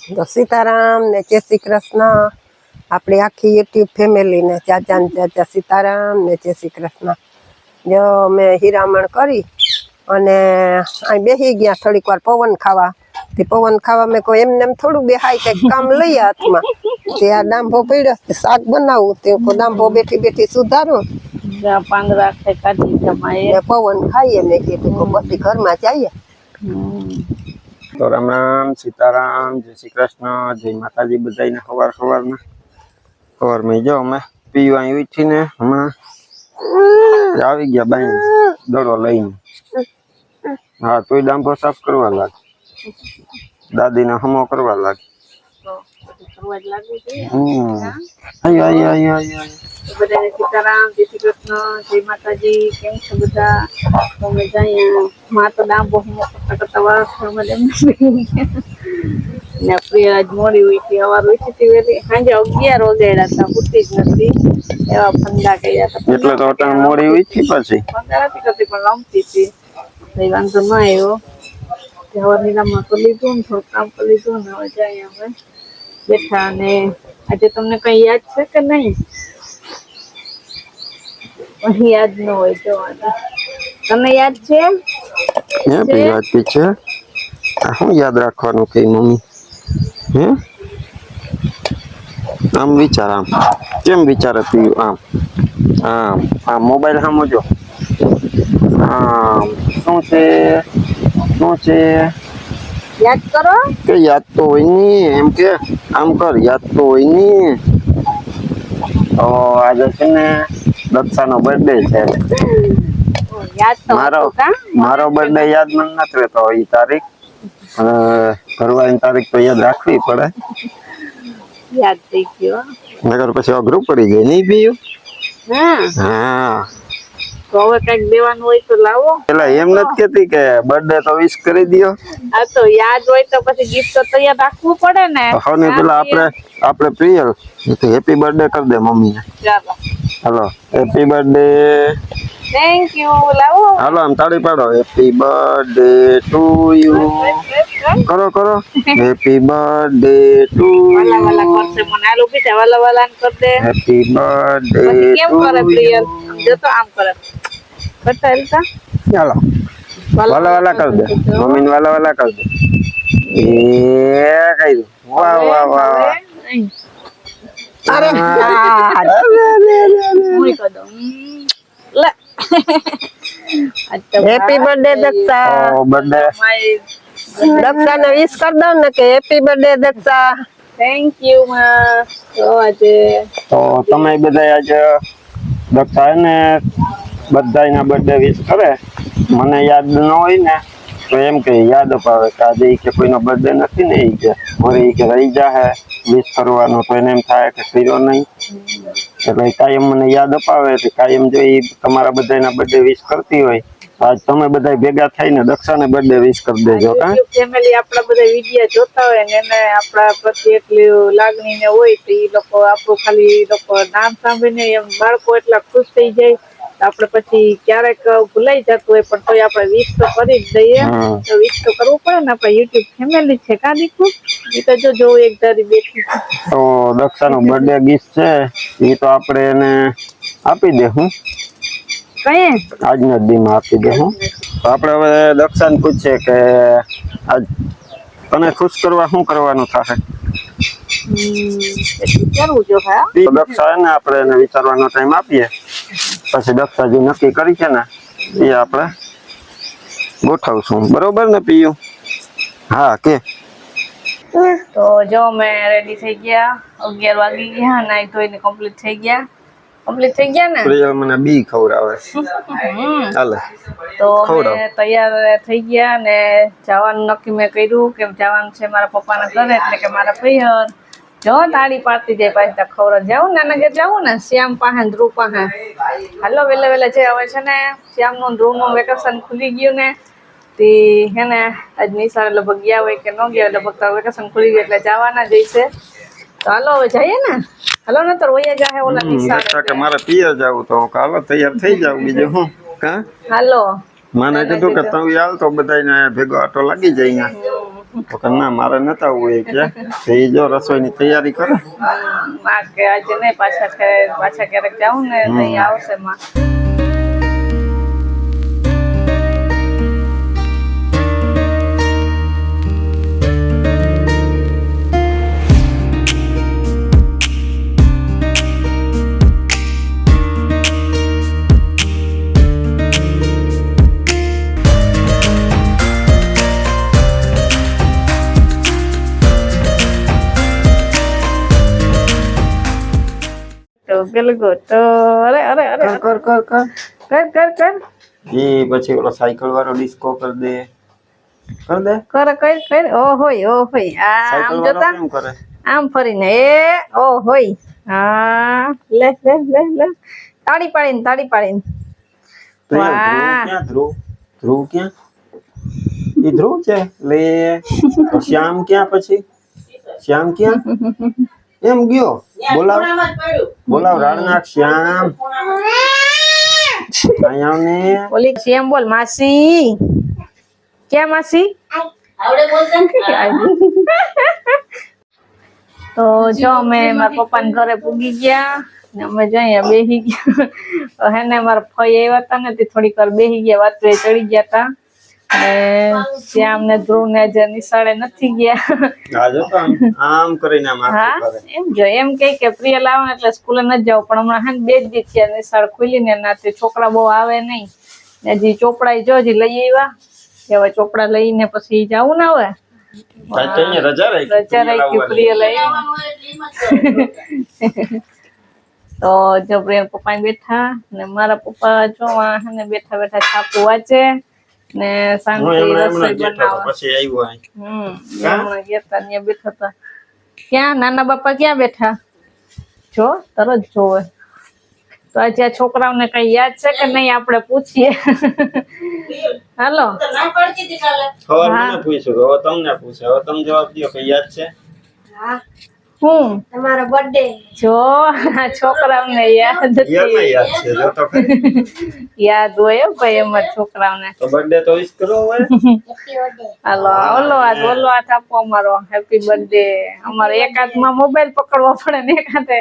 તો સીતારામ ને જય શ્રી કૃષ્ણ આપણી આખી યુટ્યુબ ફેમિલીને ચાચા ને ચાચા સીતારામ ને જય શ્રી કૃષ્ણ। જો મેં હીરામણ કરી અને અહીં બેસી ગયા થોડીક વાર પવન ખાવા। તે પવન ખાવા મેં કોઈ એમને એમ થોડું બેહાય કંઈક કામ લઈએ હાથમાં। તે આ ડાંભો પડ્યો શાક બનાવું તે ડાંભો બેઠી બેઠી સુધારું પાંદડા કાઢી જમાય ને પવન ખાઈએ ને કીધું પછી ઘરમાં જઈએ। तो राम राम सीताराम जय श्री कृष्ण जय माताजी बधाई ने खबर में जो मैं पीवा उठी ने हमें आई गया बाई दड़ो लईने। हाँ तो डांभो साफ करवा लाग दादी ने हमो करवा लाग। आयो आयो आयो आयो बधाने सीताराम जय श्री कृष्ण जय माताजी केम छो बधा તમે જાયા માં તો ડાંબો કરતા કરતા વાસ મને ને પ્રિય આજ મોડી હોય કે અવાર હોય છે વેલી સાંજે 11 વાગ્યા હતા ઉઠી જ નથી એવા ફંદા કર્યા હતા એટલે તો અટાણ મોડી હોય છે પછી ફંદા નથી કરતી પણ લમતી હતી કઈ વાંધો ન આવ્યો તે હવે નીલામાં તો લીધું ને થોડું કામ કરી લીધું ને હવે જાય અમે બેઠા ને આજે તમને કઈ યાદ છે કે નહીં याद न हो तने याद छे हे पे याद पीछे हम याद रखवानो के मम्मी हे आम विचार आम केम विचार पी आम आम आ मोबाइल हम जो आम શું છે याद करो के याद तो होय नी एम के आम कर याद तो होय नी तो आज छे ने दक्षा नो बर्थडे छे याद तो मारो बर्थडे याद मन नत रहतो ई तारीख करवानी तारीख तो याद राखवी पड़े याद थई गयो नगर પછી અઘરું પડી જાય નહીં પીયું હા તો હવે કઈક દેવાનું હોય તો લાવો પેલા એમ નત કેતી કે બર્થડે તો વિશ કરી દિયો આ તો યાદ હોય તો પછી ગિફ્ટ તો તૈયાર રાખવું પડે ને હવે પેલા આપણે પ્રિયલ હેપી બર્થડે કરી દે મમ્મી ને ચાલો hello happy birthday thank you लाओ हेलो हम ताड़ी पाड़ो हैप्पी बर्थडे टू यू करो करो हैप्पी बर्थडे टू वाला वाला करते मना लो कि वाला वाला कर दे हैप्पी बर्थडे केम करे प्रियल जो तो आम करे करता है चलो वाला वाला कर दे मम्मी ने वाला वाला कर दे ये कही दो वाह वाह वाह अरे मुई कर दो ले हैप्पी बर्थडे दक्षा ओ बर्थडे दक्षा ने विश कर दो ने के happy birthday Daksha thank you मां तो आज तो તમે બધા આજ દક્ષા ને બધાયના બર્થડે વિશ કરે મને યાદ ન હોય ને તો એમ કે યાદ અપાવે કે આજે કે કોઈનો બર્થડે નથી ને કે વળી કે રહી જાહે વિશ કરવાનો તો એને એમ થાય કે કર્યો નહીં એટલે કાયમ મને યાદ અપાવે એટલે કાયમ જો ઈ તમારા બધાયના બર્થડે વિશ કરતી હોય આજ તમે બધા ભેગા થઈને દક્ષાને બર્થડે વિશ કરી દેજો હા ફેમિલી આપણા બધા વિડિયો જોતા હોય ને એને આપણા પ્રતિ એટલી લાગણી ને હોય તો ઈ લોકો આપણું ખાલી લોકો નામ સાંભળીને એમ બાળકો એટલા ખુશ થઈ જાય આપણે પછી ક્યારેક ભૂલાઈ જતું હોય પણ તોય આપણે વિશ તો કરી જ દઈએ તો વિશ તો કરવું પડે ને આપણે યુટ્યુબ ફેમિલી છે કા દીકુ ઈ તો જો એક ધારી બેઠી તો દક્ષાનો બર્થડે ગિફ્ટ છે ઈ તો આપણે એને આપી દે હું કઈ આજના દીમાં આપી દે હું તો આપણે હવે દક્ષાને પૂછીએ કે આજ તને ખુશ કરવા શું કરવાનું થાય કરવું જો હા દક્ષા ને આપણે એને વિચારવાનો ટાઈમ આપીએ પછી દક્ષા જે નક્કી કરી છે ને એ આપણે ગોઠવશું બરોબર ને પીયું હા કે તો જો મેં રેડી થઈ ગયા 11 વાગી ગયા નાઈ ધોઈને કમ્પ્લીટ થઈ ગયા ને પ્રિય મને બી ખવરાવે હાલે તો મેં તૈયાર થઈ ગયા ને જવાનું નક્કી મેં કર્યું કે જવાનું છે મારા પપ્પાના ઘરે એટલે કે મારા પિયર જો તાળી પાડતી જાય પાછી ખવર જાઉં નાના ઘેર જાઉં ને શ્યામ પાસે ધ્રુવ પાસે હાલો વેલે વેલે જે હવે છે ને શ્યામનું ધ્રુવનું વેકેશન ખુલી ગયું ને તે હે ને આજ નિશાળ લગભગ ગયા હોય કે ન ગયા લગભગ વેકેશન ખુલી ગયું એટલે જવાના જ છે તો હાલો હવે જઈએ ને હાલો ને તો રોયા જાહે ઓલા નિશાળ કે મારે પિયર જાવું તો હાલો તૈયાર થઈ જાવ બીજું હું કા હાલો મને કીધું કે તું હાલ તો બધાને ભેગો આટો લાગી જાય તો કે ના મારે નતા આવવું એ કે એ જો રસોઈની તૈયારી કરે. માં કે આજે નહીં, પાછા ક્યારેક જાઉં ને તો અહીં આવશે માં. તો પેલું ગો તો અરે અરે અરે કર કર કર કર કર કર કર એ પછી ઓલો સાયકલ વાળો ડિસ્કો કર દે કર કર કર. ઓ હોય આમ સાયકલ વાળો જોતા કેમ કરે? આમ ફરીને એ ઓ હોય. હા લે લે લે લે તાળી પાડીને તો વાહ. યાર ધ્રુવ ક્યાં એ ધ્રુવ છે લે. તો શ્યામ ક્યાં પછી શ્યામ ક્યાં એમ ગયો? બોલાવ રાડનાક શ્યામ અહીંયા આવ ને. ઓલી શ્યામ બોલ માસી. ક્યાં માસી? તો જો અમે મારા પપ્પાને ઘરે પૂગી ગયા ને અમે જો અહીંયા બેસી ગયા. હે ને મારા ફઈ આવ્યા હતા ને તે થોડીક વાર બેસી ગયા, વાતો ચડી ગયા હતા. શ્યામ ને ધ્રુવ ને જે નિશાળે નથી ગયા. આ જો તો આમ કરીને આમ હા કરે. એમ જો એમ કે પ્રિય લાવો એટલે સ્કૂલે ન જાવ, પણ હમણાં હે ને 2 જ દી થયા નિશાળ ખુલી ને નાતે છોકરા બહુ આવે નહીં. હજી ચોપડા જો હજી લઈ આવ્યા, હવે ચોપડા લઈને પછી જાવું ને હવે રજા રાખી પ્રિય લઈ. તો જો પ્રિય પપ્પા બેઠા ને મારા પપ્પા જો હે ને બેઠા બેઠા છાપું વાંચે ને શાંતિ રસોઈ બનાવે. પછી આવ્યો હમણાં ગયા તા ત્યાં બેઠા હતા. ક્યાં નાના બાપા ક્યાં બેઠા? જો તરત જોવે. તો આજે આ છોકરાઓને કઈ યાદ છે કે નહીં આપણે પૂછીએ. હાલો મને પૂછ્યું હવે તમને પૂછે, હવે તમે જવાબ દો કે યાદ છે? હું તમારો બર્થડે જો આ છોકરાઓને યાદ હતી. યાદ છે જો તો ખરી. યાદ હોય હો ભાઈ અમારા છોકરાઓને. તો બર્થડે તો વિશ કરો હવે. હાલો ઓલો હાથ આપો અમારો હેપી બર્થડે. અમારે એક હાથમાં મોબાઈલ પકડવો પડે ને એક હાથે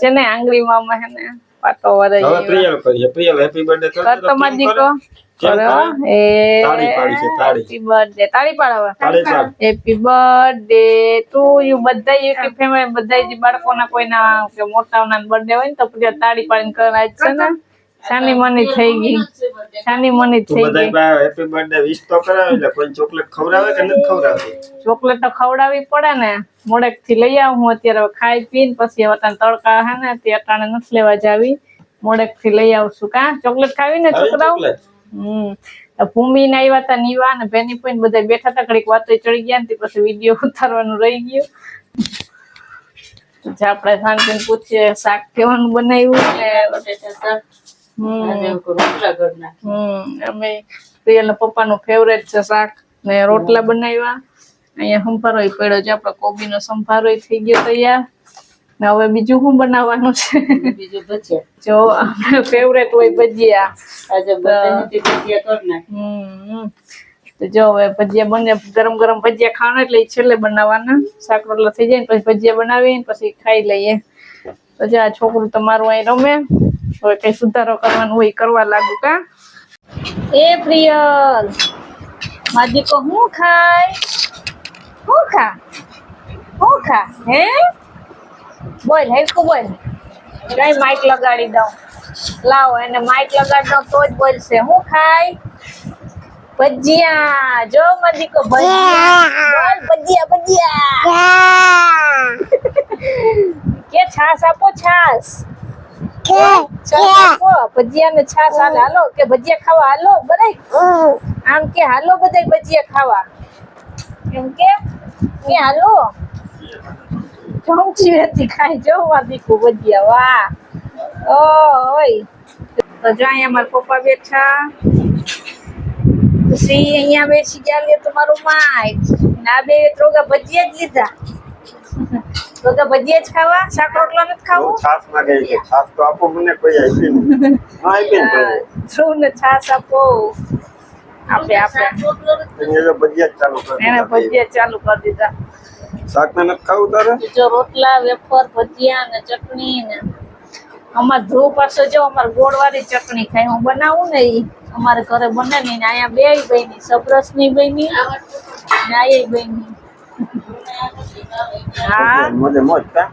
છે ને આંગળીમાં હે ને પાટો વરાઈ. હવે પ્રિયલ કરીએ. પ્રિયલ હેપી બર્થડે કર તો મારી દીકરો કરો. એ તાળી પાડી છે તાળી. હેપી બર્થડે તાળી પાડવા. તાળી પાડ. Happy birthday to you. બધા યુટ્યુબ ફેમિલી બધા જે બાળકોના કોઈના કે મોટાઓના બર્થડે હોય ને તો પ્રિય તાળી પાડીને કરાય છે ને. સાની મની થઈ ગઈ, સાની મની તું થઈ ગઈ. બધાય હેપી બર્થડે વિશ તો કરાવે એટલે કોઈ ચોકલેટ ખવડાવે કે નથી ખવડાવતી? ચોકલેટ તો ખવડાવવી પડે ને. મોડેક થી લઈ આવું હું અત્યારે ખાઈ પીને પછી હવે તડકા હે ને તે અટાણે નથી લેવા જાવી. મોડેક થી લઈ આવશું. કા ચોકલેટ ખાવી ને છોકરાઓ? ભૂમિ ને આવ્યા હતા નીવા ને બેની પોઈન્ટ બધા બેઠા હતા. ઘડીક વાતો ચડી ગયા ને પછી વિડીયો ઉતારવાનું રહી ગયું. આપણે શાંતિ પૂછીએ શાક કેવાનું બનાવ્યું ને અમે પ્રિયલ પપ્પા નું ફેવરેટ છે શાક ને રોટલા બનાવ્યા. અહીંયા સંભારો પડ્યો છે આપડે કોબી નો સંભારો થઈ ગયો તૈયાર. ને હવે બીજું શું બનાવવાનું છે? બીજું ભજીયા. જો આપણે ફેવરેટ હોય ભજીયા. આજે બધાની ભજીયા કર નાખ. તો જો હવે ભજીયા બને, ગરમ ગરમ ભજીયા ખાવાના એટલે છેલ્લે બનાવવાના. શાક રોટલા થઈ જાય ને પછી ભજીયા બનાવીને પછી ખાઈ લઈએ. તો જો આ છોકરું તમારું અહીં રમે. હવે કઈ સુધારો કરવાનું હોય કરવા લાગુ. કા એ પ્રિયલ મારી દીકો હું ખાય? હું ખા હે? બોલ હેલકું બોલ. કઈ માઇક લગાડી દઉં. લાવો એને માઇક લગાડી દઉં તો જ બોલશે. હું ખાય? ભજીયા. જો મારી દીકો ભજીયા. બોલ ભજીયા. કે છાસ આપો છાસ. ભજીયા ને છાસ હાલો કે ભજીયા ખાવા હાલો બધાય. આમ કે હાલો બધાય ભજીયા ખાવા. એમ કે હાલો ચમચી વેતી ખાઈ જવા દીકું ભજીયા. વાહ ઓય. તો જો અહીંયા મારા પપ્પા બેઠા પછી અહીંયા બેસી ગયા. લે તમારું માઇક ના બે ત્રોગા ભજીયા જ લીધા. તો ભજીયા જ ખાવા? શાક રોટલા નથી ખાવું? છાસ માંગે છે. છાસ તો આપો મને કોઈ આપી નહીં. આપી ને ધ્રુવ ને છાસ આપો. આપે આપે એને જો ભજીયા જ ચાલુ કરી એને દીધા. ભજીયા ચાલુ કરી દીધા શાક ને નથી ખાવું તારે? જો રોટલા વેફર ભજીયા ને ચટણી ને અમાર ધ્રુવ પાસે જો અમારે ગોળવાળી ચટણી ખાય હું બનાવું ને ઈ અમારે ઘરે બને ને અહીંયા બે બની સબરસ ની બની ને આ બની હા મજે મોજ કા?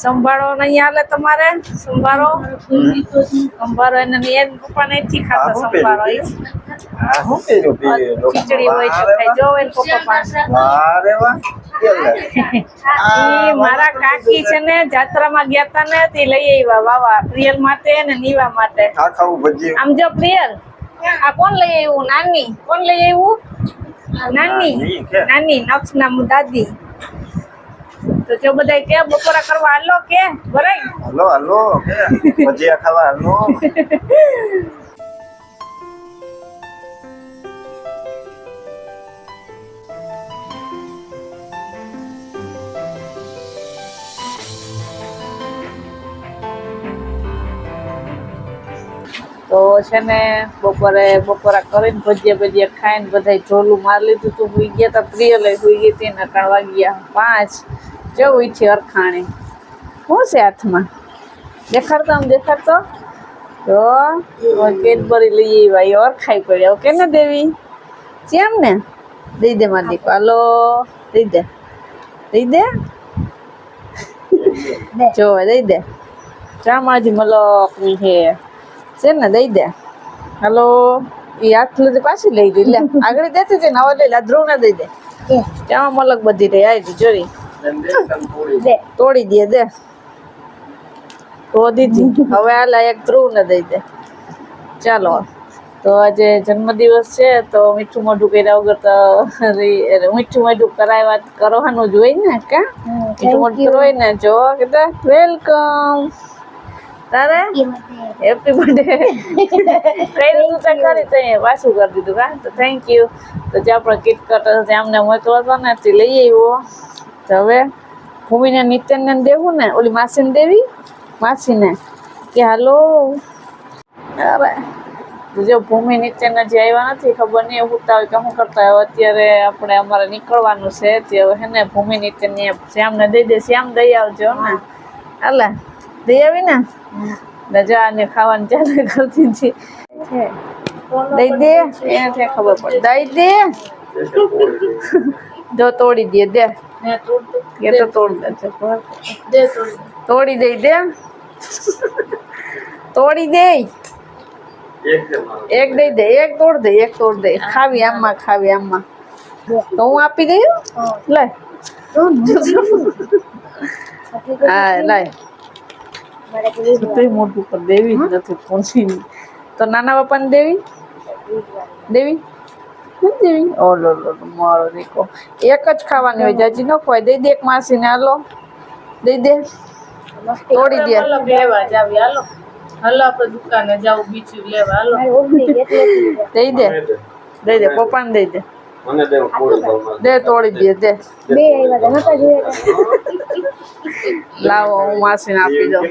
સંભાળો નહીં હાલે તમારે સંભાળો એને એન પપ્પા નથી ખાતા સંભાળો ઈ આ શું કર્યું પી ખીચડી હોય તો ખાઈ જો એને પપ્પા પાસે અરે વાહ કેલે ઈ મારા કાકી છે ને જાત્રામાં ગયા તા ને તે લઈ આવ્યા વાવા પ્રિયલ માટે ને નીવા માટે આ ખાવું ભજીયું આમ જો પ્રિયલ આ કોણ લઈ આવ્યું નાની કોણ લઈ આવ્યું નાની નાની નક્ષ નામ દાદી તો જો બધા કે બપોરા કરવા હાલો કે બરાઈ હાલો હાલો કે ભજીયા ખાવા હાલો. તો છે ને બપોરા કરીને ભજીયા ખાઈને બધા ઝોલું મારી લીધું તું હુઈ ગયા તા પ્રિયલ હુઈ ગઈ હતી ને 3 વાગ્યા 5 જેવું છે અરખાણે શું છે હાથમાં દેખાડતો તો કેડબરી લઈ આવ્યા ઓરખાઈ પડ્યા ઓકે ને દેવી કેમ ને દઈ દે મારી દીકરો હાલો દઈ દે જો દઈ દે ચામાજી મલકની છે ને દઈ દે હાલો એ હાથ લીધે પાછી લઈ ગઈ લે આગળ દેતી હતી ને હવે લઈ લે ધ્રુવ ને દઈ દે ત્યાં મલક બધી રહી આવી જોરી તોડી દે તો દીધી હવે હાલા એક ધ્રુવ ને દઈ દે ચાલો તો આજે જન્મદિવસ છે તો મીઠું મોઢું કર્યા વગર તો મીઠું મોઢું કરાવ્યા કરવાનું જ હોય ને કા મીઠું મોઢું હોય ને જો કીધા વેલકમ તારે હેપી બર્થડે કર્યું તું કરી તો પાછું કરી દીધું કા તો થેન્ક યુ તો જે આપણે કીટ કટ અમને મોકલો હતો ને તે લઈ આવ્યો તો હવે ભૂમિને નિત્યને દેવું ને ઓલી માસીને દેવી માસીને કે હાલો અરે જો ભૂમિ નિત્યને જે આવ્યા નથી ખબર નહીં ઉઠતા હોય કે શું કરતા હોય અત્યારે આપણે અમારે નીકળવાનું છે તે હવે હે ને ભૂમિ નિત્યને શ્યામને દઈ દે શ્યામ દઈ આવજો ને હાલે દઈ આવી ને જા ને ખાવાનું ચાલે કરતી હતી દઈ દે એને ખબર પડે દઈ દે જો તોડી દે એ તો તોડી દે તોડી દઈ દે તોડી દે એક દઈ દે એક તોડ દે ખાવી આમાં તો હું આપી દઈ લે હા લાય મોટું પર દેવી જ નથી પહોંચી તો નાના પપ્પાને દેવી ઓલો મારો દીકો એક જ ખાવાની હોય જાજી ન ખવાય દઈ દે એક માસીને હાલો દઈ દે તોડી દે હાલો આપણે દુકાને જાવ બીજું લેવા હાલો દઈ દે પપ્પાને દઈ દે મને દેવ પૂરી દે તોડી દે બે આવ્યા નતા જોયા લાવો હું માસીને આપી દઉં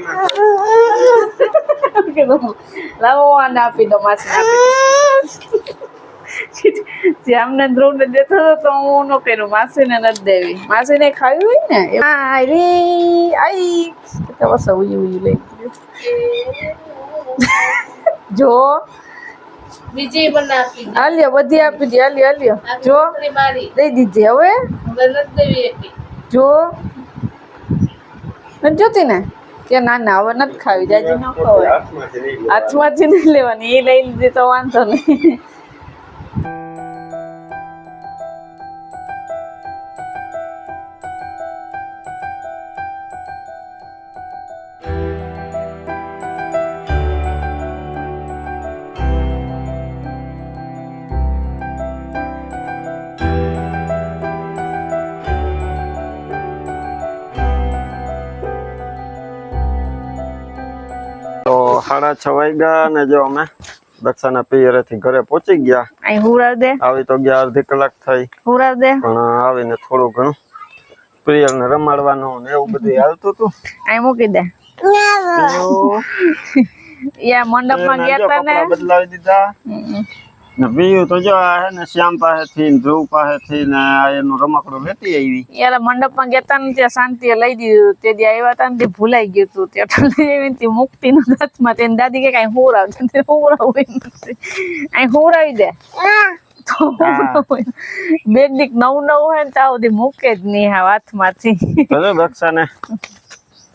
લાવો આને આપી દો માસીને આપી જે અમને ધ્રુવને દેતો હતો તો હું ન કર્યું માસીને નથી દેવી માસીને ખાવી હોય ને આઈ તો બસ ઉયું લઈ જો બીજી બનાવી હાલ્યો બધી આપી દી હાલ્યો જો દઈ દીધી હવે જો નથી જોતી ને કે ના હવે નથી ખાવી જાજી ન ખવાય હાથમાંથી નહીં લેવાની એ લઈ લીધી તો વાંધો નહીં તો 6:30 વાગ્યા ને જો અમે દક્ષાના પિયરેથી ઘરે પહોંચી ગયા અહીં હુરાવ દે આવી તો ગયા અડધી કલાક થઈ હુરાવ દે પણ આવીને થોડું ઘણું પ્રિયલને રમાડવાનું ને એવું બધું હાલતું હતું અહીં મૂકી દે યા મંડપમાં એને જો ગયા તા ને કપડાં બદલાવી દીધા હમ. ને બીજું તો જો આ હે ને શ્યામ પાસેથી ને ધ્રુવ પાસેથી ને આ એનું રમકડું લેતી આવી. યાર મંડપમાં ગયા તા ને ત્યાં શાંતિએ લઈ દીધું તે દી આવ્યા તા ને તે ભૂલાઈ ગયું તું ત્યાં તો લઈ આવીને તે મુક્તિ નું હાથમાં તેની દાદી કે કાંઈ હુરાવ તે હુરાવું નથી અહીં હુરાવી દે તો બે દીક નવું હોય ને ત્યાં સુધી મૂકે જ નહીં આ હાથમાંથી ભલે રક્ષાને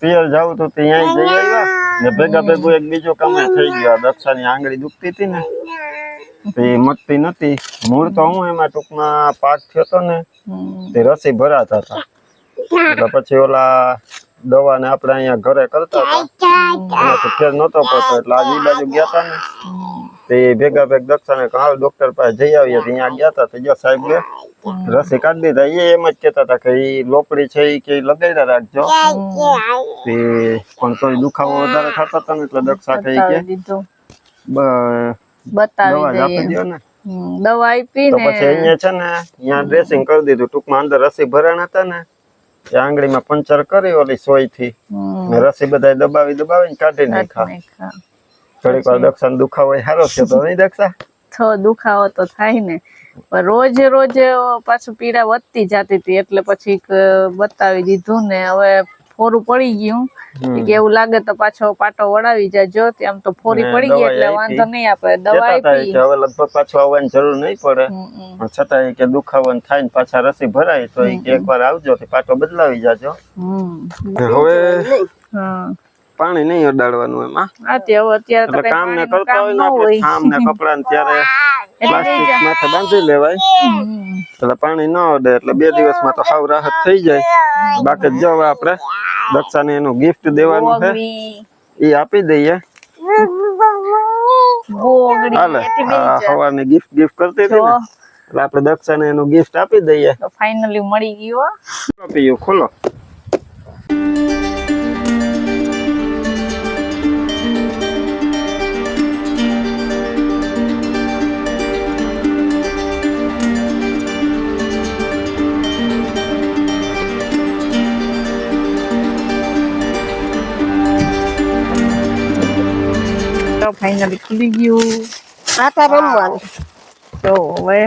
પિયર જાવું તો ત્યાં જઈ આવ્યા ને ભેગા ભેગું એક બીજો કામ થઈ ગયો. દક્ષાની આંગળી દુખતી હતી ને તે મટતી નથી. મૂળ તો હું એમાં ટૂંકમાં પાક થયો હતો ને તે રસી ભરાતા હતા એટલે પછી ઓલા દવા ને આપણે અહીંયા ઘરે કરતા હતા ફેર નતો પડતો એટલે આજ ઈ બાજુ ગયા હતા ને તે ભેગા ભેગ દક્ષાને હાલ ડોક્ટર પાસે જઈ આવીએ ત્યાં ગયા હતા. તો સાહેબ રસી કાઢી દીધા. એમ જ કેતા હતા કે ઈ લોપડી છે ઈ કે લગાડ્યા રાખજો તે પણ તોય દુખાવો વધારે થતો હતો ને એટલે દક્ષા કહી કે બતાવી દવા જ આપી દઈએ દો ને. દવા આપી તો ને પછી અહીંયા છે ને અહીંયા ડ્રેસિંગ કરી દીધું. ટૂંકમાં અંદર રસી ભરાણા હતા ને એ આંગળીમાં પંચર કરી ઓલી સોય થી ને રસી બધા દબાવીને કાઢી નાખ્યા. થોડીક વાર દક્ષાને દુખાવો સારો થયો તો નહીં દક્ષા? તો દુખાવો તો થાય ને પણ રોજ પાછું પીડા વધતી જતી હતી એટલે પછી બતાવી દીધું ને હવે ફોરું પડી ગયું કે એવું લાગે તો પાછો પાટો વળાવી જાજો. આમ તો ફોરી પડી ગઈ એટલે વાંધો નહીં. આપણે દવા આપી હવે લગભગ પાછું આવવાની જરૂર નહીં પડે પણ છતાં કે દુખાવો થાય ને પાછા રસી ભરાય તો એકવાર આવજો પાટો બદલાવી જાજો. હવે પાણી નહીં અડાડવાનું એમાં. અત્યારે કામ ને કરતા હોય ને આપણે થામ ને કપડા ને ત્યારે પ્લાસ્ટિક માથે બાંધી લેવાય એટલે પાણી ન અડે એટલે 2 દિવસમાં તો સાવ રાહત થઈ જાય. બાકી જો હવે આપણે દક્ષાને એનું ગિફ્ટ દેવાનું છે એ આપી દઈએ. સવારની ગિફ્ટ કરતી હતી ને એટલે આપણે દક્ષાને એનું ગિફ્ટ આપી દઈએ. ફાઇનલી મળી ગયું. પીયું ખોલો. ફાઇનલી ખુલી ગયું. આટા રમવાનું. તો હવે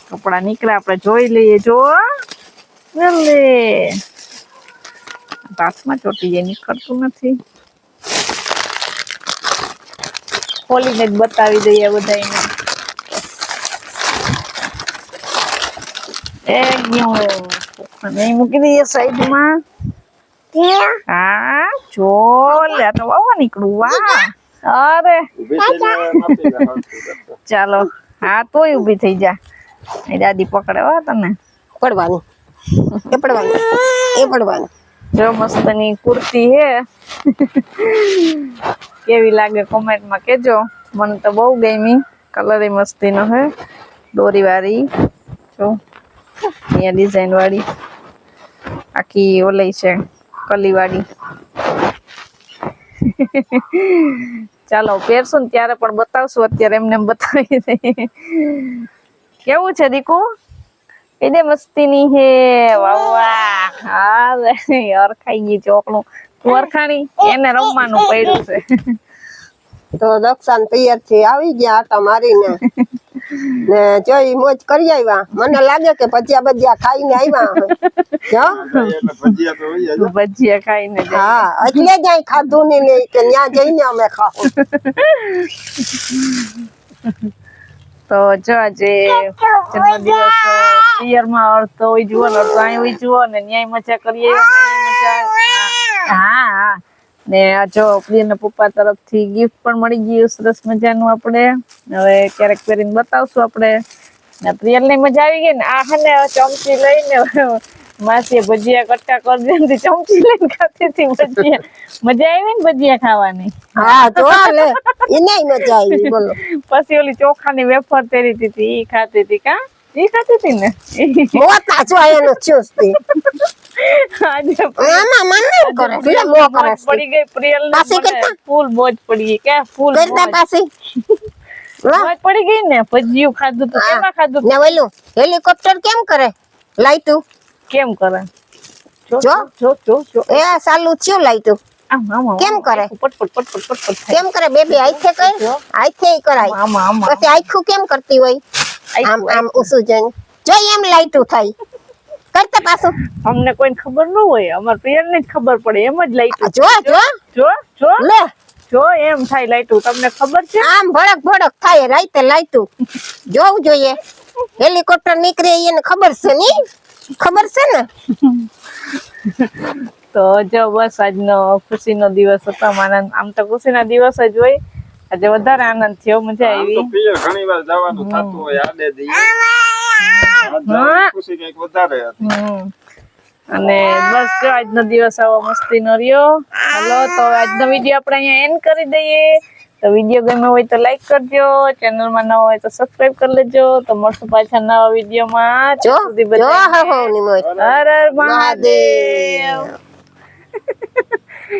કપડા નીકળે આપણે જોઈ લઈએ. જો લે હાથમાં ચોટી જાય નીકળતું નથી. ખોલીને જ બતાવી દઈએ બધાને. ગયું મૂકી દઈએ સાઈડમાં. હા જો લે તો વાવા નીકળું. વાહ અરે ચાલો હા તોય ઊભી થઈ જા. દાદી પકડે હો તને. પડવાનું એ પડવાનું. જો મસ્તની કુર્તી હે કેવી લાગે કોમેન્ટમાં કેજો. મને તો બહુ ગમી. કલર એ મસ્તીનો હે દોરી વાળી. જો અહીંયા ડિઝાઇન વાળી આખી ઓલી છે કલી વાળી. ચાલો પહેરશું ને ત્યારે પણ બતાવશું. અત્યારે એમને એમ બતાવી દઈએ. કેવું છે દીકુ? એને મસ્તીની હે. વાહ હા અરખાઈ ગઈ ચોકનું. તું અરખાણી એને રમવાનું પડ્યું છે. તો દક્ષાન તૈયાર થી આવી ગયા આટા મારીને ને જોઈ મોજ કરી આવ્યા. મને લાગે કે ભજીયા ખાઈને આવ્યા. ભજીયા ખાઈને હા એટલે જ ખાધું નહીં કે ત્યાં જઈને અમે ખાવું. તો જો આજે જન્મદિવસ પિયરમાં અડધો હોય જુઓ ને અડધો અહીં હોય જુઓ ને ન્યાય મજા કરીએ. હા ને જો પ્રિયના પપ્પા તરફથી ગિફ્ટ પણ મળી ગયું સરસ મજાનું. આપણે હવે ક્યારેક પહેરીને બતાવશું આપણે. ને પ્રિયલને મજા આવી ગઈ ને. આ હે ને ચમચી લઈને માસીએ ભજીયા કટકા કરી દીધી. ચમચી લઈને ખાતી હતી ભજીયા. મજા આવી ને ભજીયા ખાવાની? હા તો લે એને મજા આવી. બોલો પછી ઓલી ચોખાની વેફર તેરી હતી ઈ ખાતી હતી. કા ઈ ખાતી હતી ને મોટા છો એનો ચુસ્તી. આજે આમાં મને કરે એટલે મો કરે પડી ગઈ પ્રિયલ ને ફૂલ મોજ પડી ગઈ. કે ફૂલ કરતા પાછી મોજ પડી ગઈ ને. ભજીયું ખાધું તો કેમાં ખાધું ને ઓલું હેલિકોપ્ટર કેમ કરે લાઈટું કેમ કરે? જો જો એ ચાલુ થયું લાઈટું. આમ આમ આમ. કેમ કરે? પટપટ પટપટ પટપટ થાય. કેમ કરે બેબી? આઈથે કર, આઈથે કરાય. આમ આમ આમ. પછી આખું કેમ કરતી હોય? આમ આમ ઉસું જોઈને જોઈ એમ લાઈટું થાય. કરતા પાછું અમને કોઈ ખબર ન હોય, અમાર પિયર ને જ ખબર પડે, એમ જ લાઈટું. જો જો જો જો લે જો એમ થાય લાઈટું. તમને ખબર છે? આમ ભડક ભડક થાય રાઈતે લાઈટું જોવું જોઈએ. હેલિકોપ્ટર નીકળે એને ખબર છે ની? ખબર છે ને? તો જો બસ આજનો ખુશીનો દિવસ હતો અમારા. આમ તો ખુશીના દિવસ જ હોય, આજે વધારે આનંદ થયો, મજા આમ તો આવી. પિયર ઘણી વાર જવાનું થતું હોય આડે દી. ખુશી કઈક વધારે હતી. અને બસ જો આજનો દિવસ આવો મસ્તીનો રહ્યો. હાલો તો આજનો વિડીયો આપણે અહીંયા એન્ડ કરી દઈએ. તો વિડીયો ગમ્યો હોય તો લાઈક કરજો, ચેનલમાં નવા હોય તો સબસ્ક્રાઇબ કરી લેજો. તો મળશું પાછા નવા વિડીયોમાં. જો ત્યાં સુધી જો બધાને હો ની મોજ. હર હર મહાદેવ.